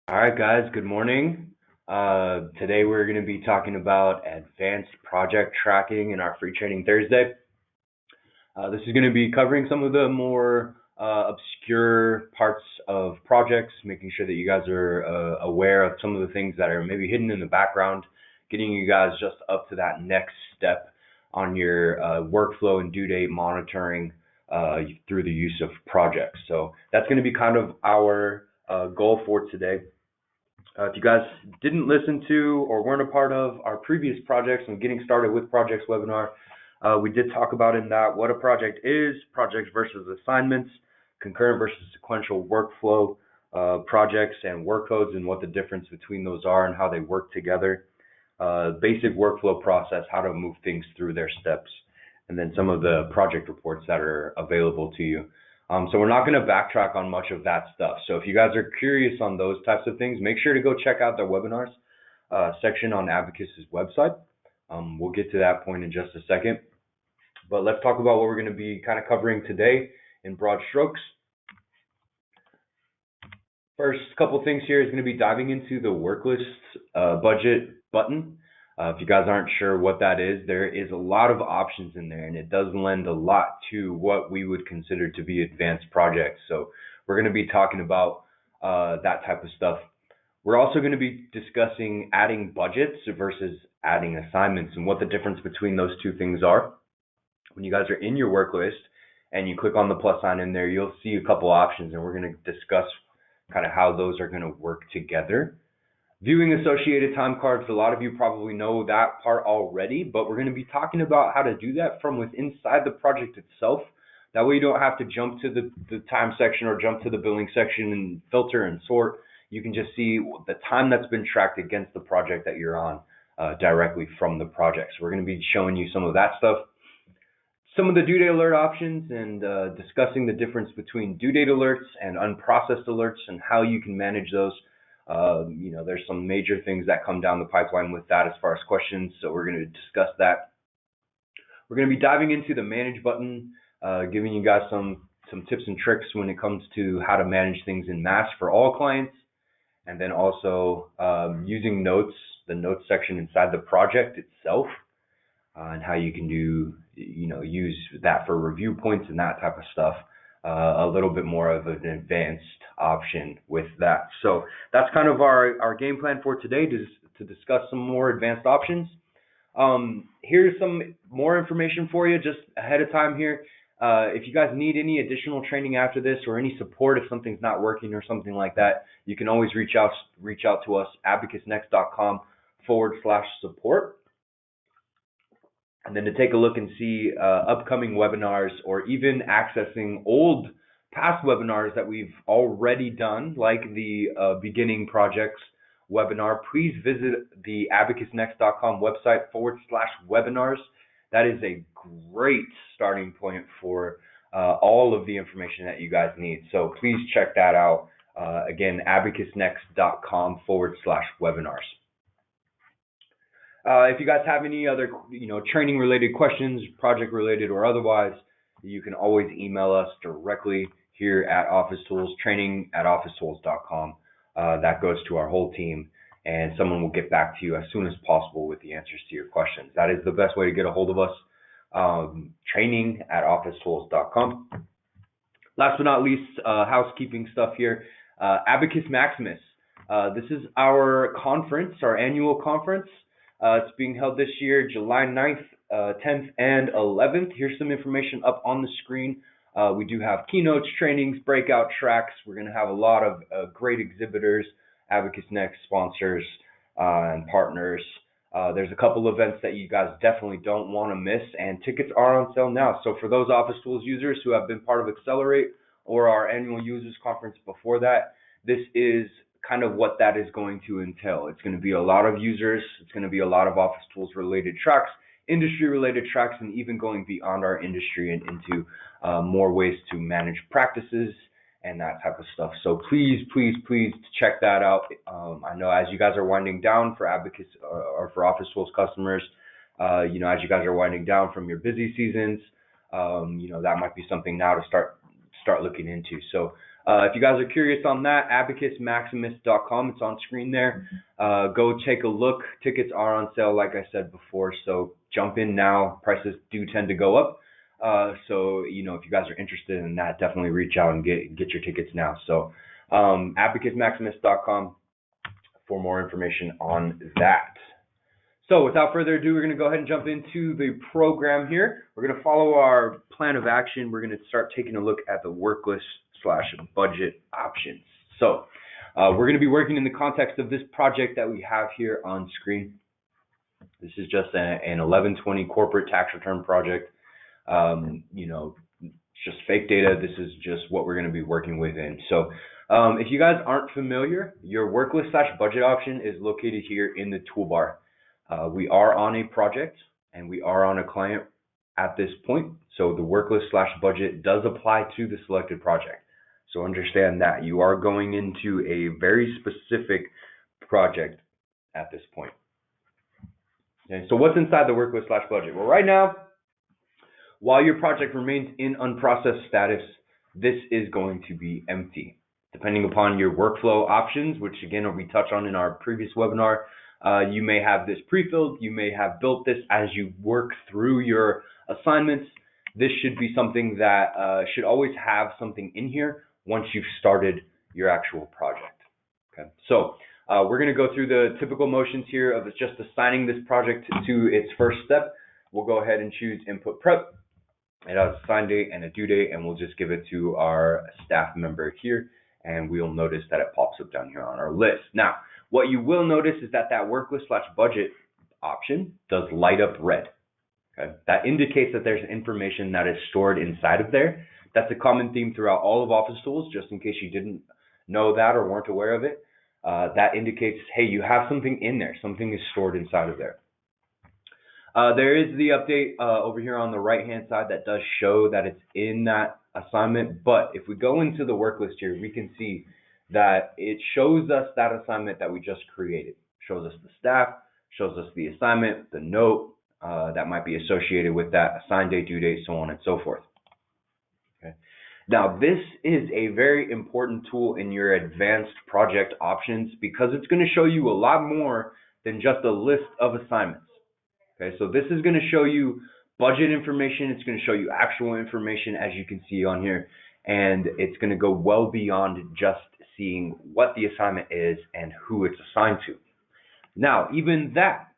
All right, guys, good morning. Today we're going to be talking about advanced project tracking in our free training Thursday. This is going to be covering some of the more obscure parts of projects, making sure that you guys are aware of some of the things that are maybe hidden in the background, getting you guys just up to that next step on your workflow and due date monitoring through the use of projects. So that's going to be kind of our goal for today. If you guys didn't listen to or weren't a part of our previous projects and getting started with projects webinar, we did talk about in that what a project is, projects versus assignments, concurrent versus sequential workflow projects and workloads, and what the difference between those are and how they work together. Basic workflow process, how to move things through their steps, and then some of the project reports that are available to you. So we're not going to backtrack on much of that stuff. So if you guys are curious on those types of things, make sure to go check out their webinars section on Abacus's website. We'll get to that point in just a second. But let's talk about what we're going to be kind of covering today in broad strokes. First couple things here is going to be diving into the work list budget button. If you guys aren't sure what that is, there is a lot of options in there, and it does lend a lot to what we would consider to be advanced projects. So we're going to be talking about that type of stuff. We're also going to be discussing adding budgets versus adding assignments and what the difference between those two things are. When you guys are in your work list and you click on the plus sign in there, you'll see a couple options, and we're going to discuss kind of how those are going to work together. Viewing associated time cards, a lot of you probably know that part already, but we're going to be talking about how to do that from within inside the project itself. That way you don't have to jump to the time section or jump to the billing section and filter and sort. You can just see the time that's been tracked against the project that you're on directly from the project. So we're going to be showing you some of that stuff. Some of the due date alert options, and discussing the difference between due date alerts and unprocessed alerts and how you can manage those. There's some major things that come down the pipeline with that as far as questions, so we're going to discuss that. We're going to be diving into the manage button, giving you guys some tips and tricks when it comes to how to manage things in mass for all clients, and then also using notes, the notes section inside the project itself, and how you can use that for review points and that type of stuff. A little bit more of an advanced option with that. So that's kind of our game plan for today, to discuss some more advanced options. Here's some more information for you just ahead of time here. If you guys need any additional training after this, or any support if something's not working or something like that, you can always reach out to us, abacusnext.com/support. And then to take a look and see upcoming webinars, or even accessing past webinars that we've already done, like the beginning projects webinar, please visit the abacusnext.com website /webinars. That is a great starting point for all of the information that you guys need. So please check that out. Again, abacusnext.com /webinars. If you guys have any other, training related questions, project related or otherwise, you can always email us directly here at OfficeTools, training@officetools.com. That goes to our whole team, and someone will get back to you as soon as possible with the answers to your questions. That is the best way to get a hold of us, training@officetools.com. Last but not least, housekeeping stuff here. Abacus Maximus. This is our conference, our annual conference. It's being held this year, July 9th, 10th, and 11th. Here's some information up on the screen. We do have keynotes, trainings, breakout tracks. We're going to have a lot of great exhibitors, Abacus Next sponsors, and partners. There's a couple events that you guys definitely don't want to miss, and tickets are on sale now. So for those Office Tools users who have been part of Accelerate or our annual users conference before that, this is kind of what that is going to entail. It's going to be a lot of users. It's going to be a lot of Office Tools related tracks, industry related tracks, and even going beyond our industry and into more ways to manage practices and that type of stuff. So please check that out. I know as you guys are winding down for Abacus or for Office Tools customers, as you guys are winding down from your busy seasons, that might be something now to start start looking into. So if you guys are curious on that, abacusmaximus.com, it's on screen there. Go take a look. Tickets are on sale, like I said before, so jump in now. Prices do tend to go up. So, if you guys are interested in that, definitely reach out and get your tickets now. So abacusmaximus.com for more information on that. So without further ado, we're going to go ahead and jump into the program here. We're going to follow our plan of action. We're going to start taking a look at the work list / budget options. So we're going to be working in the context of this project that we have here on screen. This is just an 1120 corporate tax return project. It's just fake data. This is just what we're going to be working within. So if you guys aren't familiar, your work list / budget option is located here in the toolbar. We are on a project and we are on a client at this point. So the work list / budget does apply to the selected project. So understand that you are going into a very specific project at this point. Okay, so what's inside the work list / budget? Well, right now, while your project remains in unprocessed status, this is going to be empty. Depending upon your workflow options, which again we touched on in our previous webinar, you may have this pre-filled, you may have built this as you work through your assignments. This should be something that should always have something in here once you've started your actual project. Okay, so we're going to go through the typical motions here of just assigning this project to its first step. We'll go ahead and choose input prep. It has a sign date and a due date, and we'll just give it to our staff member here, and we'll notice that it pops up down here on our list. Now, what you will notice is that work list / budget option does light up red. Okay, that indicates that there's information that is stored inside of there. That's a common theme throughout all of OfficeTools, just in case you didn't know that or weren't aware of it. That indicates, hey, you have something in there. Something is stored inside of there. There is the update over here on the right-hand side that does show that it's in that assignment. But if we go into the work list here, we can see that it shows us that assignment that we just created. Shows us the staff, shows us the assignment, the note that might be associated with that, assigned date, due date, so on and so forth. Okay. Now, this is a very important tool in your advanced project options because it's going to show you a lot more than just a list of assignments. Okay, so this is going to show you budget information. It's going to show you actual information, as you can see on here, and it's going to go well beyond just seeing what the assignment is and who it's assigned to. Now, even that,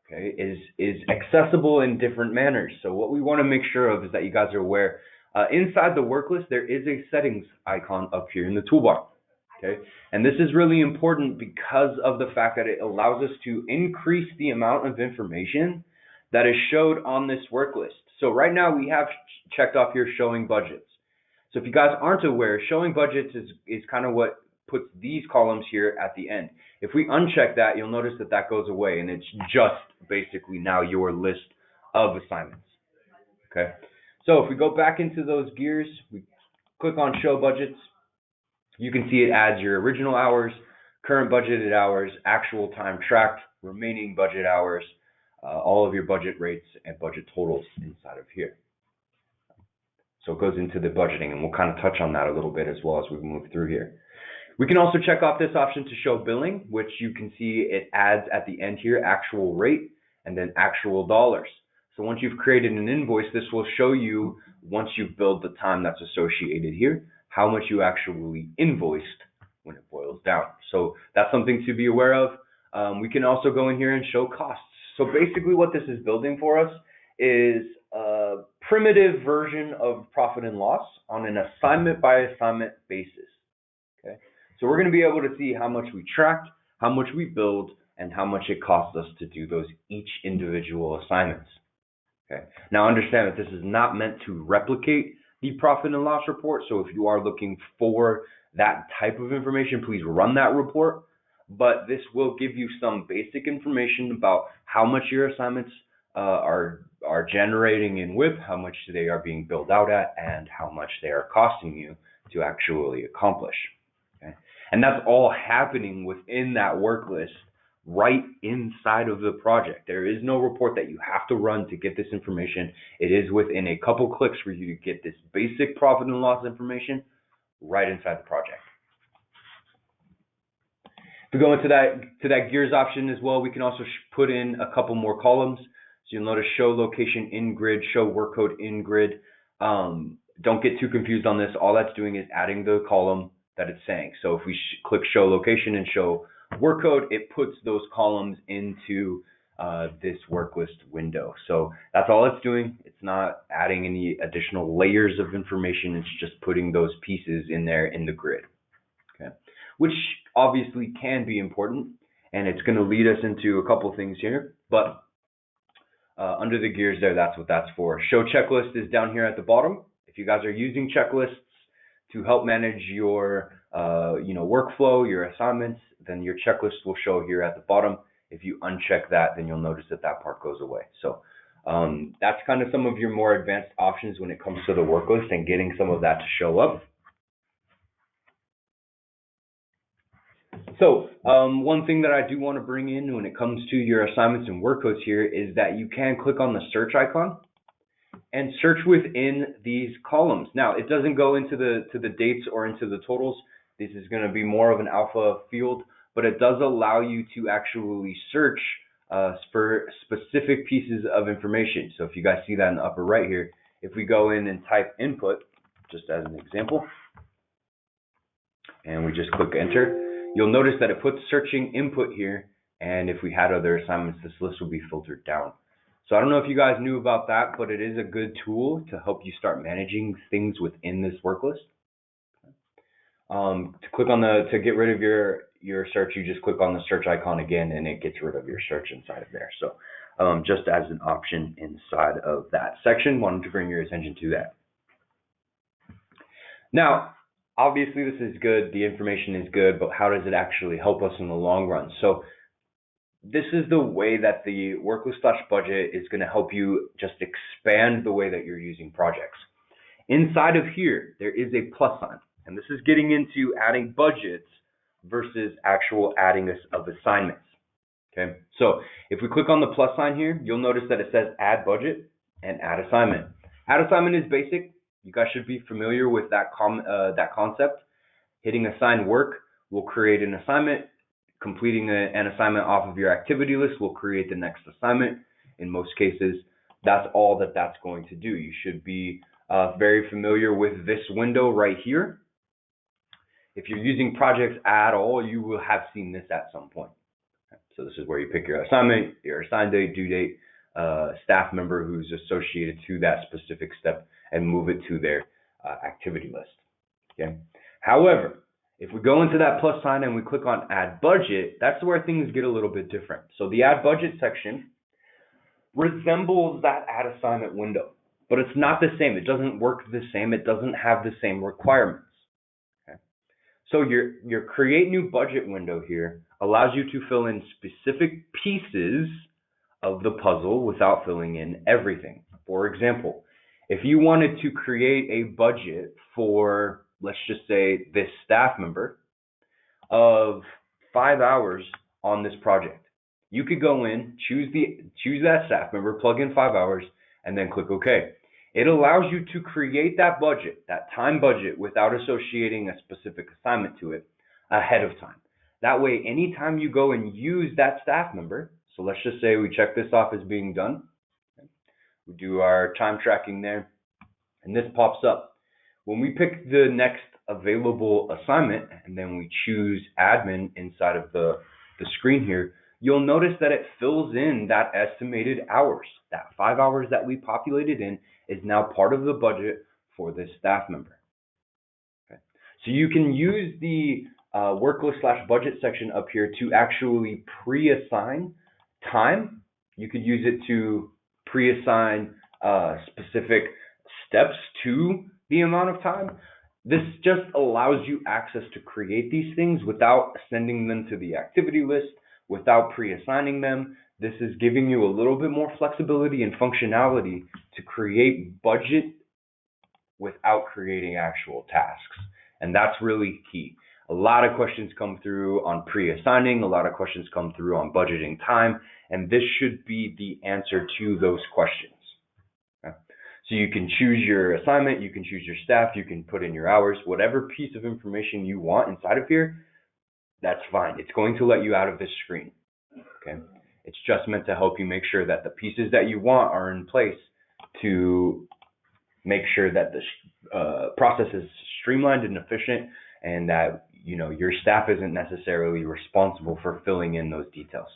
okay, is accessible in different manners. So what we want to make sure of is that you guys are aware, inside the work list, there is a settings icon up here in the toolbar. Okay, and this is really important because of the fact that it allows us to increase the amount of information that is showed on this work list. So right now we have checked off here showing budgets. So if you guys aren't aware, showing budgets is kind of what puts these columns here at the end. If we uncheck that, you'll notice that that goes away and it's just basically now your list of assignments. Okay, so if we go back into those gears, we click on show budgets. You can see it adds your original hours, current budgeted hours, actual time tracked, remaining budget hours, all of your budget rates and budget totals inside of here. So it goes into the budgeting, and we'll kind of touch on that a little bit as well as we move through here. We can also check off this option to show billing, which you can see it adds at the end here, actual rate and then actual dollars. So once you've created an invoice, this will show you, once you've billed the time that's associated here, how much you actually invoiced when it boils down. So that's something to be aware of. We can also go in here and show costs. So basically what this is building for us is a primitive version of profit and loss on an assignment by assignment basis. Okay, so we're going to be able to see how much we tracked, how much we billed, and how much it costs us to do those each individual assignments. Okay, now understand that this is not meant to replicate the profit and loss report. So if you are looking for that type of information, please run that report. But this will give you some basic information about how much your assignments are generating in WIP, how much they are being billed out at, and how much they are costing you to actually accomplish. Okay? And that's all happening within that work list right inside of the project. There is no report that you have to run to get this information. It is within a couple clicks for you to get this basic profit and loss information right inside the project. If we go into that gears option as well, we can also put in a couple more columns. So you'll notice show location in grid, show work code in grid. Don't get too confused on this. All that's doing is adding the column that it's saying. So if we click show location and show work code, it puts those columns into this work list window. So that's all it's doing. It's not adding any additional layers of information. It's just putting those pieces in there in the grid. Okay, which obviously can be important, and it's going to lead us into a couple things here. But under the gears there, that's what that's for. Show checklist is down here at the bottom. If you guys are using checklists to help manage your workflow, your assignments, then your checklist will show here at the bottom. If you uncheck that, then you'll notice that that part goes away. So that's kind of some of your more advanced options when it comes to the work list and getting some of that to show up. So one thing that I do want to bring in when it comes to your assignments and work codes here is that you can click on the search icon and search within these columns. Now, it doesn't go into the dates or into the totals. This is going to be more of an alpha field, but it does allow you to actually search for specific pieces of information. So if you guys see that in the upper right here, if we go in and type input, just as an example, and we just click enter, you'll notice that it puts searching input here. And if we had other assignments, this list will be filtered down. So I don't know if you guys knew about that, but it is a good tool to help you start managing things within this work list. To get rid of your search, you just click on the search icon again, and it gets rid of your search inside of there. So just as an option inside of that section, wanted to bring your attention to that. Now, obviously this is good, the information is good, but how does it actually help us in the long run? So this is the way that the worklist/budget is going to help you just expand the way that you're using projects. Inside of here, there is a plus sign, and this is getting into adding budgets versus actual adding of assignments. Okay, so if we click on the plus sign here, you'll notice that it says add budget and add assignment. Add assignment is basic. You guys should be familiar with that concept. Hitting assign work will create an assignment. Completing an assignment off of your activity list will create the next assignment. In most cases, that's all that that's going to do. You should be very familiar with this window right here. If you're using projects at all, you will have seen this at some point. So this is where you pick your assignment, your assign date, due date, staff member who's associated to that specific step, and move it to their activity list. Okay. However, if we go into that plus sign and we click on add budget, that's where things get a little bit different. So the add budget section resembles that add assignment window, but it's not the same. It doesn't work the same. It doesn't have the same requirements. Okay. So your create new budget window here allows you to fill in specific pieces of the puzzle without filling in everything. For example, if you wanted to create a budget for, let's just say, this staff member of 5 hours on this project, you could go in, choose that staff member, plug in 5 hours, and then click OK. It allows you to create that budget, that time budget, without associating a specific assignment to it ahead of time. That way, anytime you go and use that staff member, so let's just say we check this off as being done. We do our time tracking there, and this pops up. When we pick the next available assignment and then we choose admin inside of the screen here, you'll notice that it fills in that estimated hours. That 5 hours that we populated in is now part of the budget for this staff member. Okay. So you can use the work list/budget section up here to actually pre-assign time. You could use it to pre-assign specific steps to the amount of time. This just allows you access to create these things without sending them to the activity list, without pre-assigning them. This is giving you a little bit more flexibility and functionality to create budget without creating actual tasks. And that's really key. A lot of questions come through on pre-assigning, a lot of questions come through on budgeting time, and this should be the answer to those questions. Okay? So you can choose your assignment, you can choose your staff, you can put in your hours, whatever piece of information you want inside of here, that's fine. It's going to let you out of this screen. Okay? It's just meant to help you make sure that the pieces that you want are in place to make sure that the process is streamlined and efficient, and that your staff isn't necessarily responsible for filling in those details.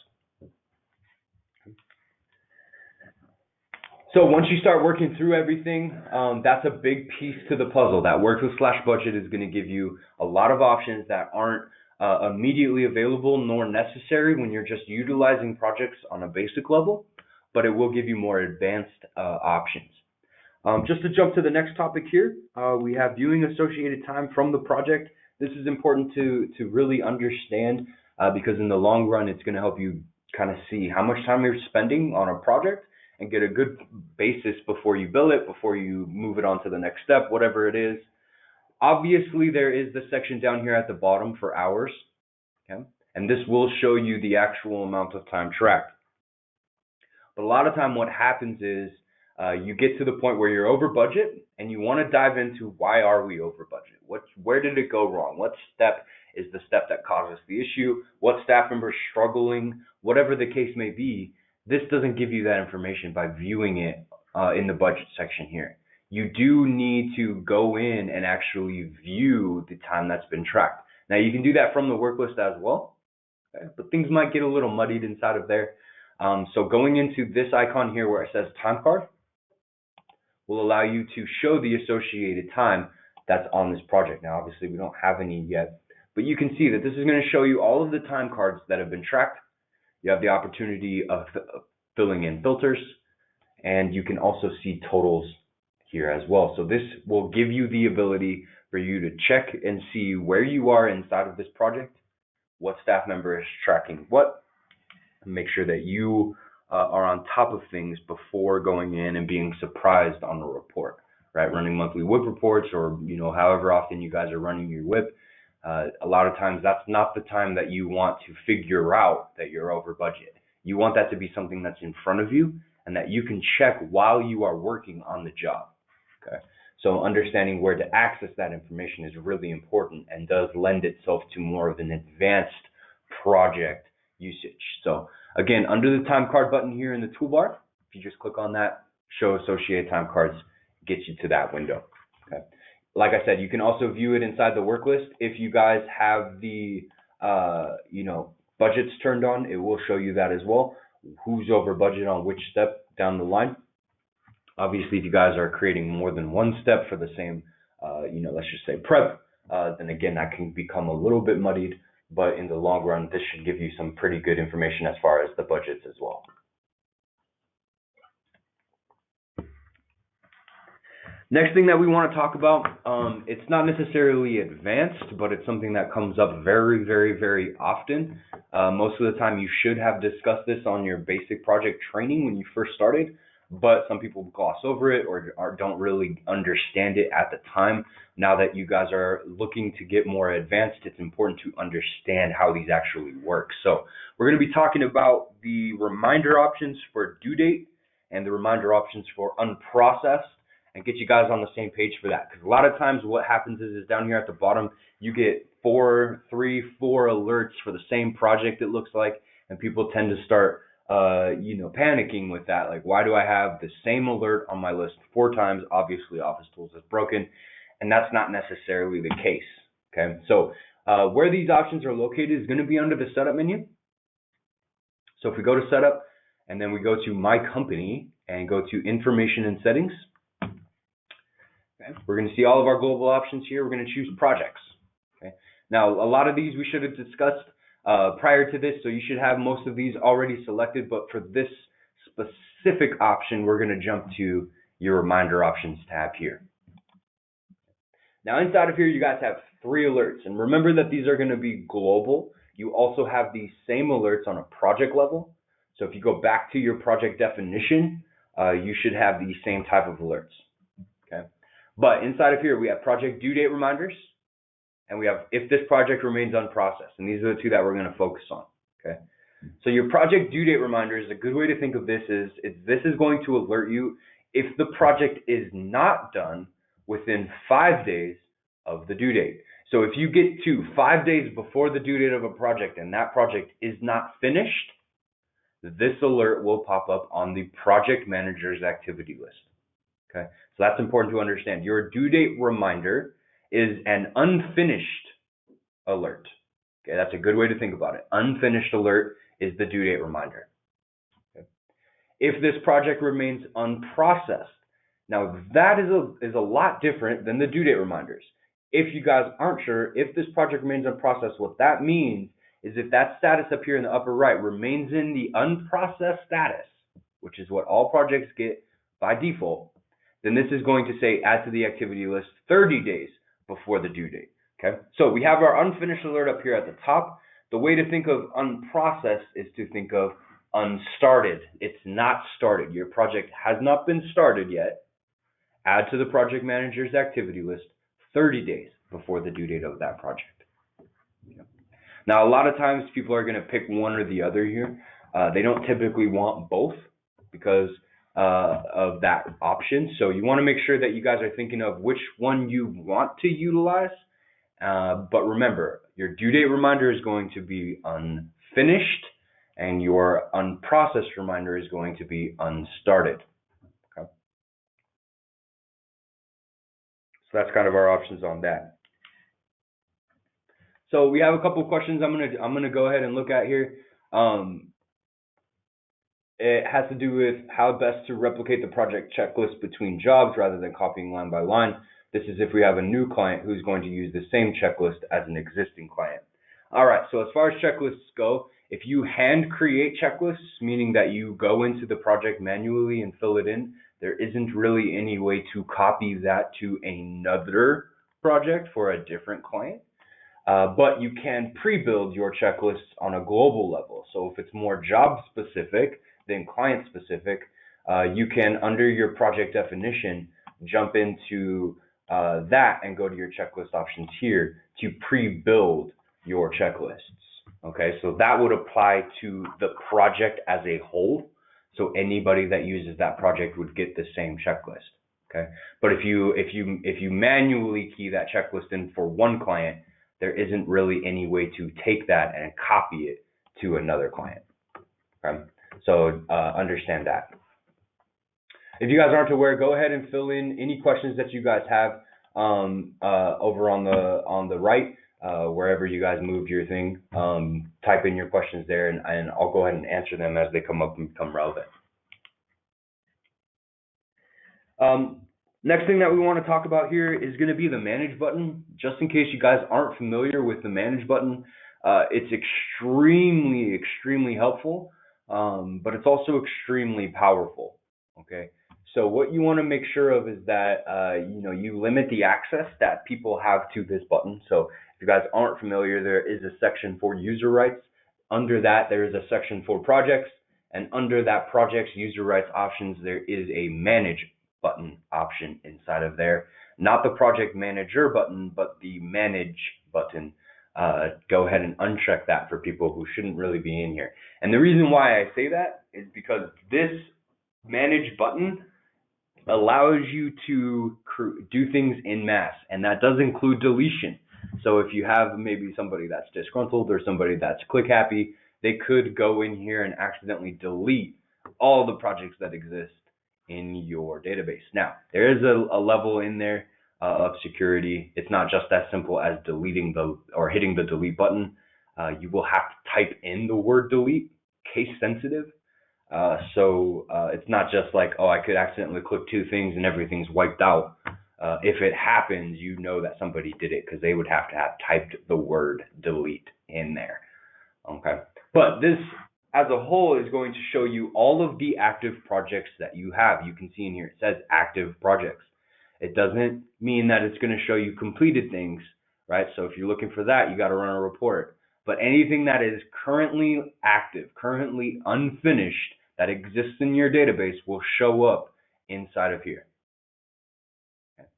So once you start working through everything, that's a big piece to the puzzle. That worklist/budget is going to give you a lot of options that aren't immediately available nor necessary when you're just utilizing projects on a basic level, but it will give you more advanced options. Just to jump to the next topic here, we have viewing associated time from the project. This is important to really understand because in the long run, it's going to help you kind of see how much time you're spending on a project and get a good basis before you bill it, before you move it on to the next step, whatever it is. Obviously, there is the section down here at the bottom for hours, okay? And this will show you the actual amount of time tracked. But a lot of time what happens is you get to the point where you're over budget and you want to dive into why are we over budget? Where did it go wrong? What step is the step that causes the issue? What staff member is struggling? Whatever the case may be, this doesn't give you that information by viewing it in the budget section here. You do need to go in and actually view the time that's been tracked. Now you can do that from the work list as well, okay? But things might get a little muddied inside of there. So going into this icon here where it says time card will allow you to show the associated time that's on this project. Now obviously we don't have any yet, but you can see that this is going to show you all of the time cards that have been tracked. You have the opportunity of filling in filters, and you can also see totals here as well. So this will give you the ability for you to check and see where you are inside of this project, what staff member is tracking what, and make sure that you are on top of things before going in and being surprised on a report, right? Running monthly WIP reports, or however often you guys are running your WIP. A lot of times that's not the time that you want to figure out that you're over budget. You want that to be something that's in front of you and that you can check while you are working on the job. Okay. So understanding where to access that information is really important and does lend itself to more of an advanced project usage. So again, under the time card button here in the toolbar, if you just click on that, show associated time cards, gets you to that window. Okay. Like I said, you can also view it inside the work list. If you guys have the budgets turned on, it will show you that as well. Who's over budget on which step down the line. Obviously, if you guys are creating more than one step for the same, let's just say prep, then again, that can become a little bit muddied. But in the long run, this should give you some pretty good information as far as the budgets as well. Next thing that we want to talk about, it's not necessarily advanced, but it's something that comes up very, very, very often. Most of the time, you should have discussed this on your basic project training when you first started, but some people gloss over it or don't really understand it at the time. Now that you guys are looking to get more advanced, it's important to understand how these actually work. So we're going to be talking about the reminder options for due date and the reminder options for unprocessed, and get you guys on the same page for that. Because a lot of times what happens is down here at the bottom, you get 4 alerts for the same project, it looks like, and people tend to start panicking with that. Like, why do I have the same alert on my list 4 times? Obviously, OfficeTools is broken, and that's not necessarily the case, okay? So where these options are located is going to be under the setup menu. So if we go to setup, and then we go to my company, and go to information and settings, okay, we're going to see all of our global options here. We're going to choose projects. Okay. Now, a lot of these we should have discussed prior to this, so you should have most of these already selected. But for this specific option, we're going to jump to your reminder options tab here. Now, inside of here, you guys have 3 alerts. And remember that these are going to be global. You also have these same alerts on a project level. So if you go back to your project definition, you should have the same type of alerts. Okay. But inside of here, we have project due date reminders, and we have if this project remains unprocessed. And these are the two that we're going to focus on. Okay. So your project due date reminder is a good way to think of this is this is going to alert you if the project is not done within 5 days of the due date. So if you get to 5 days before the due date of a project and that project is not finished, this alert will pop up on the project manager's activity list. Okay, so that's important to understand. Your due date reminder is an unfinished alert. Okay, that's a good way to think about it. Unfinished alert is the due date reminder. Okay. If this project remains unprocessed, now that is a lot different than the due date reminders. If you guys aren't sure, if this project remains unprocessed, what that means is if that status up here in the upper right remains in the unprocessed status, which is what all projects get by default, then this is going to say add to the activity list 30 days before the due date. Okay, so we have our unfinished alert up here at the top. The way to think of unprocessed is to think of unstarted. It's not started. Your project has not been started yet. Add to the project manager's activity list 30 days before the due date of that project. Now, a lot of times people are going to pick one or the other here. They don't typically want both because of that option. So you want to make sure that you guys are thinking of which one you want to utilize. But remember, your due date reminder is going to be unfinished and your unprocessed reminder is going to be unstarted. Okay. So that's kind of our options on that. So we have a couple of questions I'm gonna go ahead and look at here. It has to do with how best to replicate the project checklist between jobs rather than copying line by line. This is if we have a new client who's going to use the same checklist as an existing client. All right, so as far as checklists go, if you hand create checklists, meaning that you go into the project manually and fill it in, there isn't really any way to copy that to another project for a different client. But you can pre-build your checklists on a global level. So if it's more job specific than client specific, you can, under your project definition, jump into that and go to your checklist options here to pre-build your checklists. Okay, so that would apply to the project as a whole. So anybody that uses that project would get the same checklist. Okay, but if you manually key that checklist in for one client, there isn't really any way to take that and copy it to another client. Okay, so understand that. If you guys aren't aware, go ahead and fill in any questions that you guys have over on the right, wherever you guys moved your thing. Type in your questions there, and I'll go ahead and answer them as they come up and become relevant. Next thing that we want to talk about here is going to be the Manage button. Just in case you guys aren't familiar with the Manage button, it's extremely helpful, but it's also extremely powerful. Okay, so what you want to make sure of is that you limit the access that people have to this button. So if you guys aren't familiar, there is a section for user rights. Under that, there is a section for projects, and under that project's user rights options, there is a Manage button option inside of there. Not the project manager button, but the Manage button. Go ahead and uncheck that for people who shouldn't really be in here. And the reason why I say that is because this Manage button allows you to do things in mass, and that does include deletion. So if you have maybe somebody that's disgruntled or somebody that's click happy, they could go in here and accidentally delete all the projects that exist in your database. Now, there is a level in there of security. It's not just as simple as deleting or hitting the delete button. You will have to type in the word delete, case sensitive. So it's not just like, oh, I could accidentally click two things and everything's wiped out. If it happens, you know that somebody did it because they would have to have typed the word delete in there. Okay, but this as a whole is going to show you all of the active projects that you have. You can see in here, it says active projects. It doesn't mean that it's going to show you completed things, right? So if you're looking for that, you got to run a report. But anything that is currently active, currently unfinished, that exists in your database will show up inside of here. Okay.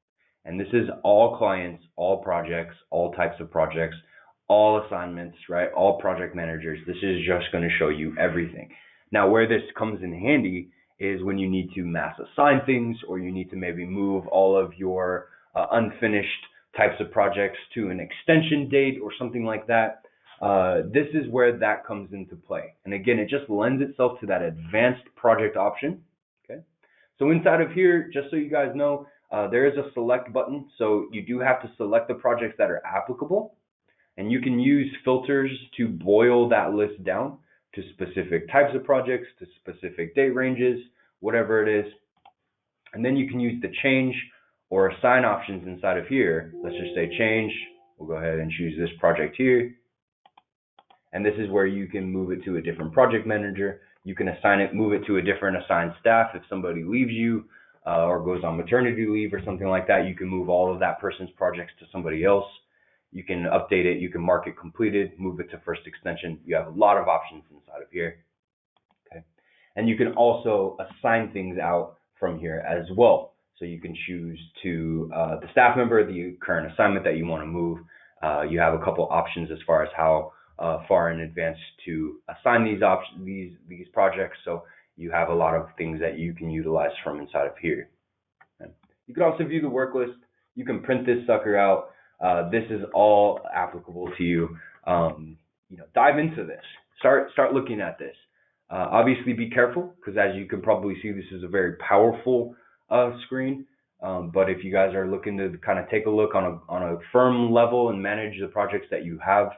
And this is all clients, all projects, all types of projects, all assignments, right? All project managers. This is just going to show you everything. Now, where this comes in handy is when you need to mass assign things, or you need to maybe move all of your unfinished types of projects to an extension date or something like that. This is where that comes into play. And again, it just lends itself to that advanced project option. Okay. So inside of here, just so you guys know, there is a select button. So you do have to select the projects that are applicable. And you can use filters to boil that list down to specific types of projects, to specific date ranges, whatever it is. And then you can use the change or assign options inside of here. Let's just say change. We'll go ahead and choose this project here. And this is where you can move it to a different project manager. You can assign it, move it to a different assigned staff. If somebody leaves you or goes on maternity leave or something like that, you can move all of that person's projects to somebody else. You can update it, you can mark it completed, move it to first extension. You have a lot of options inside of here. Okay. And you can also assign things out from here as well. So you can choose to the staff member, the current assignment that you want to move. You have a couple options as far as how far in advance to assign these projects. So you have a lot of things that you can utilize from inside of here. Okay. You can also view the work list. You can print this sucker out. This is all applicable to you. Dive into this. Start looking at this. Obviously, be careful, because as you can probably see, this is a very powerful screen. But if you guys are looking to kind of take a look on a firm level and manage the projects that you have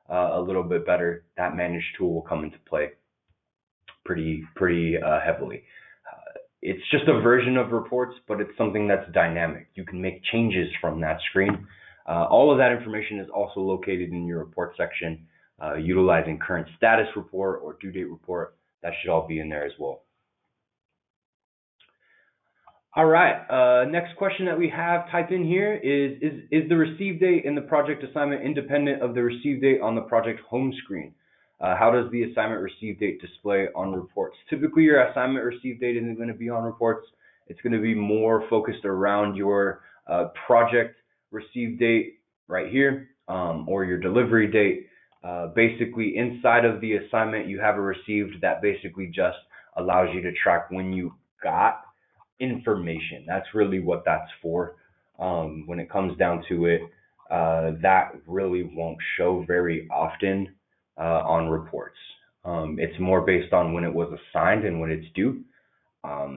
a little bit better, that manage tool will come into play pretty heavily. It's just a version of reports, but it's something that's dynamic. You can make changes from that screen. All of that information is also located in your report section, utilizing current status report or due date report. That should all be in there as well. All right, next question that we have typed in here is the receive date in the project assignment independent of the receive date on the project home screen? How does the assignment receive date display on reports? Typically, your assignment receive date isn't going to be on reports. It's going to be more focused around your project receive date right here, or your delivery date. Basically, inside of the assignment, you have a received that basically just allows you to track when you got information. That's really what that's for. When it comes down to it, that really won't show very often on reports. It's more based on when it was assigned and when it's due.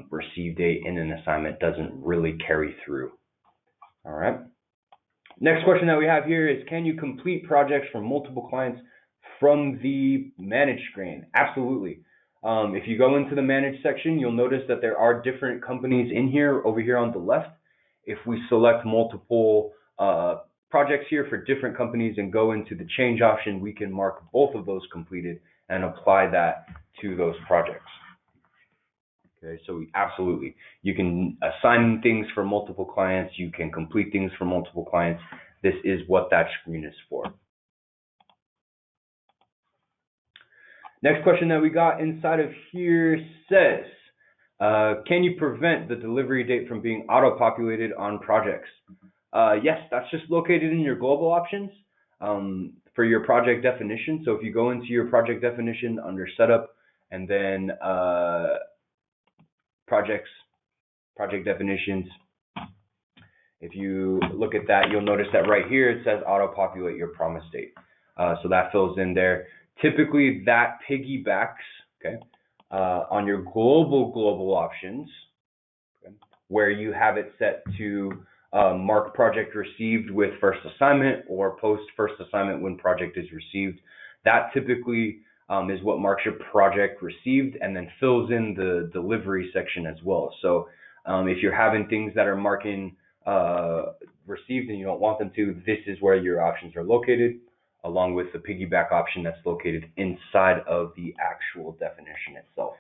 Receive date in an assignment doesn't really carry through. All right. Next question that we have here is, can you complete projects from multiple clients from the manage screen? Absolutely. If you go into the manage section, you'll notice that there are different companies in here over here on the left. If we select multiple projects here for different companies and go into the change option, we can mark both of those completed and apply that to those projects. Okay, so absolutely, you can assign things for multiple clients, you can complete things for multiple clients. This is what that screen is for. Next question that we got inside of here says, can you prevent the delivery date from being auto-populated on projects? Yes, that's just located in your global options for your project definition. So if you go into your project definition under setup and then project definitions, if you look at that, you'll notice that right here it says auto-populate your promise date. So that fills in there. Typically that piggybacks, okay, on your global options, okay, where you have it set to mark project received with first assignment or post first assignment when project is received. That typically is what marks your project received and then fills in the delivery section as well. So if you're having things that are marking received and you don't want them to, this is where your options are located, along with the piggyback option that's located inside of the actual definition itself.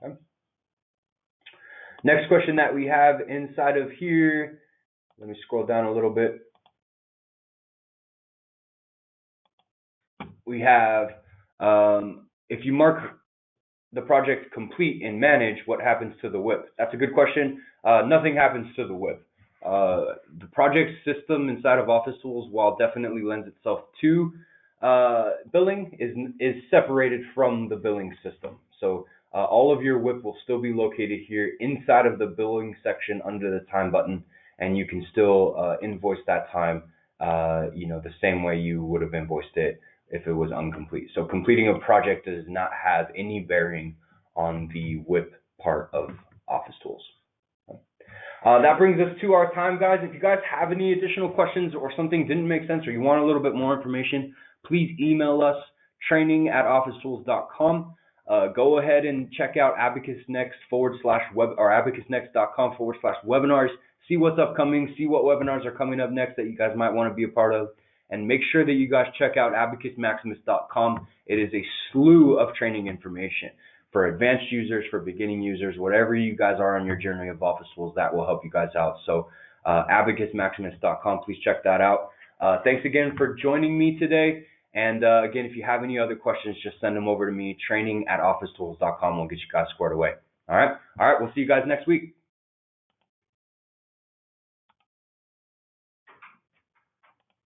Okay. Next question that we have inside of here, let me scroll down a little bit. We have, if you mark the project complete in manage, what happens to the WIP? That's a good question. Nothing happens to the WIP. The project system inside of OfficeTools, while definitely lends itself to billing, is separated from the billing system. So all of your WIP will still be located here inside of the billing section under the time button, and you can still invoice that time, the same way you would have invoiced it if it was incomplete. So completing a project does not have any bearing on the WIP part of OfficeTools. That brings us to our time, guys. If you guys have any additional questions or something didn't make sense or you want a little bit more information, please email us, training@officetools.com. Go ahead and check out abacusnext/web or abacusnext.com/webinars. See what's upcoming, see what webinars are coming up next that you guys might want to be a part of. And make sure that you guys check out abacusmaximus.com. It is a slew of training information for advanced users, for beginning users, whatever you guys are on your journey of OfficeTools, that will help you guys out. So abacusmaximus.com, please check that out. Thanks again for joining me today. And again, if you have any other questions, just send them over to me, training@officetools.com. We'll get you guys squared away. All right. We'll see you guys next week.